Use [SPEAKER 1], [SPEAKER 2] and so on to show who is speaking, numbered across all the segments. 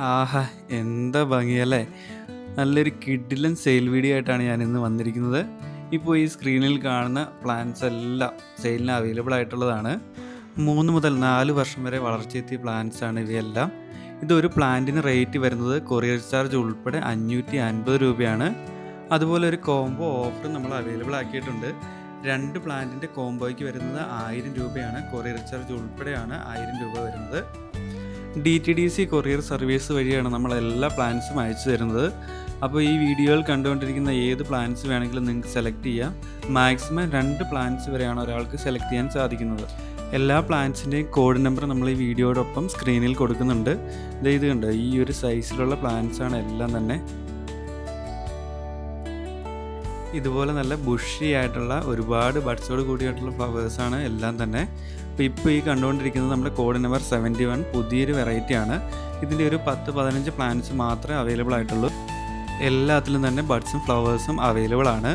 [SPEAKER 1] ആഹാ! എന്താ ഭംഗിയല്ലേ! നല്ലൊരു കിടിലൻ സെയിൽ വീഡിയോ ആയിട്ടാണ് ഞാനിന്ന് വന്നിരിക്കുന്നത്. ഇപ്പോൾ ഈ സ്ക്രീനിൽ കാണുന്ന പ്ലാന്റ്സ് എല്ലാം സെയിലിന് അവൈലബിൾ ആയിട്ടുള്ളതാണ്. 3 മുതൽ 4 വർഷം വരെ വളർച്ചയെത്തിയ പ്ലാന്റ്സ് ആണ് ഇവയെല്ലാം. ഇതൊരു പ്ലാന്റിന് റേറ്റ് വരുന്നത് കൊറിയർ ചാർജ് ഉൾപ്പെടെ 550 രൂപയാണ്. അതുപോലെ ഒരു കോംബോ ഓഫർ നമ്മൾ അവൈലബിൾ ആക്കിയിട്ടുണ്ട്. 2 പ്ലാന്റിൻ്റെ കോംബോയ്ക്ക് വരുന്നത് 1000 രൂപയാണ്. കൊറിയർ ചാർജ് ഉൾപ്പെടെയാണ് 1000 രൂപ വരുന്നത്. DTDC കൊറിയർ സർവീസ് വഴിയാണ് നമ്മൾ എല്ലാ പ്ലാൻസും അയച്ചു തരുന്നത്. അപ്പോൾ ഈ വീഡിയോയിൽ കണ്ടുകൊണ്ടിരിക്കുന്ന ഏത് പ്ലാൻസ് വേണമെങ്കിലും നിങ്ങൾക്ക് സെലക്ട് ചെയ്യാം. മാക്സിമം 2 പ്ലാൻസ് വരെയാണ് ഒരാൾക്ക് സെലക്ട് ചെയ്യാൻ സാധിക്കുന്നത്. എല്ലാ പ്ലാൻസിൻ്റെയും കോഡ് നമ്പർ നമ്മൾ ഈ വീഡിയോടൊപ്പം സ്ക്രീനിൽ കൊടുക്കുന്നുണ്ട്. ഇത് കണ്ടോ, ഈ ഒരു സൈസിലുള്ള പ്ലാൻസാണ് എല്ലാം തന്നെ. ഇതുപോലെ നല്ല ബുഷി ആയിട്ടുള്ള ഒരുപാട് ബഡ്സോട് കൂടിയായിട്ടുള്ള ഫ്ലവേഴ്സാണ് എല്ലാം തന്നെ. ഇപ്പോൾ ഈ കണ്ടുകൊണ്ടിരിക്കുന്നത് നമ്മുടെ കോഡ് നമ്പർ 71 പുതിയൊരു വെറൈറ്റിയാണ്. ഇതിൻ്റെ ഒരു 10-15 പ്ലാന്റ്സ് മാത്രമേ അവൈലബിൾ ആയിട്ടുള്ളൂ. എല്ലാത്തിലും തന്നെ ബഡ്സും ഫ്ലവേഴ്സും അവൈലബിൾ ആണ്.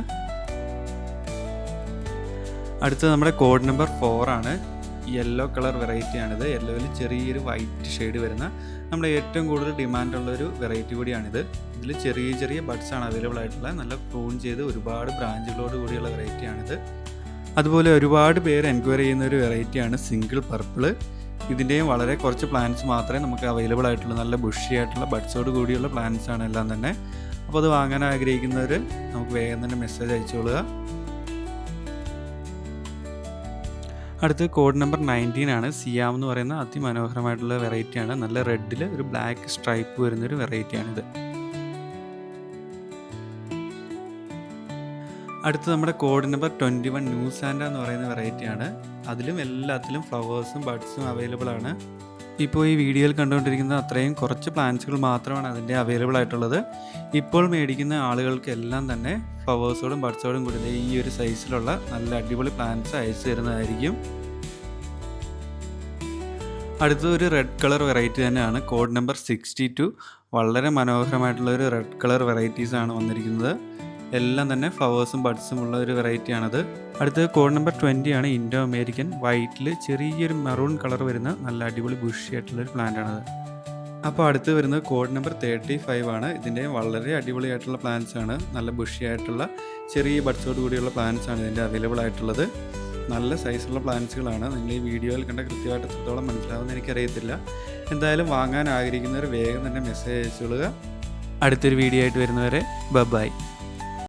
[SPEAKER 1] അടുത്തത് നമ്മുടെ കോഡ് നമ്പർ 4 ആണ്. Yellow colour വെറൈറ്റിയാണിത്. യെല്ലോയിൽ ചെറിയൊരു വൈറ്റ് ഷെയ്ഡ് വരുന്ന നമ്മുടെ ഏറ്റവും കൂടുതൽ ഡിമാൻഡുള്ളൊരു വെറൈറ്റി കൂടിയാണിത്. ഇതിൽ ചെറിയ ചെറിയ ബഡ്സാണ് അവൈലബിൾ ആയിട്ടുള്ള, നല്ല പ്രൂൺ ചെയ്ത് ഒരുപാട് ബ്രാഞ്ചുകളോട് കൂടിയുള്ള വെറൈറ്റിയാണിത്. അതുപോലെ ഒരുപാട് പേര് എൻക്വയറി ചെയ്യുന്ന ഒരു വെറൈറ്റിയാണ് സിംഗിൾ പർപ്പിൾ. ഇതിൻ്റെയും വളരെ കുറച്ച് പ്ലാന്റ്സ് മാത്രമേ നമുക്ക് അവൈലബിൾ ആയിട്ടുള്ളൂ. നല്ല ബുഷി ആയിട്ടുള്ള ബഡ്സോട് കൂടിയുള്ള പ്ലാന്റ്സ് ആണ് എല്ലാം തന്നെ. അപ്പോൾ അത് വാങ്ങാൻ ആഗ്രഹിക്കുന്നവർ നമുക്ക് വേഗം തന്നെ മെസ്സേജ് അയച്ചോളുക. അടുത്ത് കോഡ് നമ്പർ 19 ആണ്. സിയാം എന്ന് പറയുന്ന അതിമനോഹരമായിട്ടുള്ള വെറൈറ്റിയാണ്. നല്ല റെഡിൽ ഒരു ബ്ലാക്ക് സ്ട്രൈപ്പ് വരുന്നൊരു വെറൈറ്റിയാണിത്. അടുത്ത് നമ്മുടെ കോഡ് നമ്പർ 21 ന്യൂ സാൻഡ എന്ന് പറയുന്ന വെറൈറ്റിയാണ്. അതിലും എല്ലാത്തിലും ഫ്ലവേഴ്സും ബഡ്സും അവൈലബിൾ ആണ്. ഇപ്പോൾ ഈ വീഡിയോയിൽ കണ്ടുകൊണ്ടിരിക്കുന്ന അത്രയും കുറച്ച് പ്ലാന്റ്സുകൾ മാത്രമാണ് അതിൻ്റെ അവൈലബിൾ ആയിട്ടുള്ളത്. ഇപ്പോൾ മേടിക്കുന്ന ആളുകൾക്ക് എല്ലാം തന്നെ ഫ്ലവേഴ്സോടും ബഡ്സോടും കൂടി ഈ ഒരു സൈസിലുള്ള നല്ല അടിപൊളി പ്ലാന്റ്സ് അയച്ചു തരുന്നതായിരിക്കും. അടുത്തത് ഒരു റെഡ് കളർ വെറൈറ്റി തന്നെയാണ്. Code number 62. വളരെ മനോഹരമായിട്ടുള്ള ഒരു റെഡ് കളർ വെറൈറ്റീസാണ് വന്നിരിക്കുന്നത്. എല്ലാം തന്നെ ഫ്ലവേഴ്സും ബഡ്സും ഉള്ള ഒരു വെറൈറ്റിയാണത്. അടുത്തത് കോഡ് നമ്പർ 20 ആണ്. ഇൻഡോ അമേരിക്കൻ വൈറ്റിൽ ചെറിയൊരു മെറൂൺ കളർ വരുന്ന നല്ല അടിപൊളി ബുഷി ആയിട്ടുള്ളൊരു പ്ലാന്റ് ആണത്. അപ്പോൾ അടുത്ത് വരുന്നത് കോഡ് നമ്പർ 35 ആണ്. ഇതിൻ്റെ വളരെ അടിപൊളിയായിട്ടുള്ള പ്ലാന്റ്സ് ആണ്. നല്ല ബുഷി ആയിട്ടുള്ള ചെറിയ ബഡ്സോട് കൂടിയുള്ള പ്ലാന്റ്സ് ആണ് ഇതിൻ്റെ അവൈലബിൾ ആയിട്ടുള്ളത്. നല്ല സൈസുള്ള പ്ലാന്റ്സുകളാണ്. നിങ്ങൾ ഈ വീഡിയോയിൽ കണ്ട കൃത്യമായിട്ട് എത്രത്തോളം മനസ്സിലാവുമെന്ന് എനിക്കറിയത്തില്ല. എന്തായാലും വാങ്ങാൻ ആഗ്രഹിക്കുന്നവർ വേഗം തന്നെ മെസ്സേജ് അയച്ചോളുക. അടുത്തൊരു വീഡിയോ ആയിട്ട് വരുന്നവരെ ബൈ.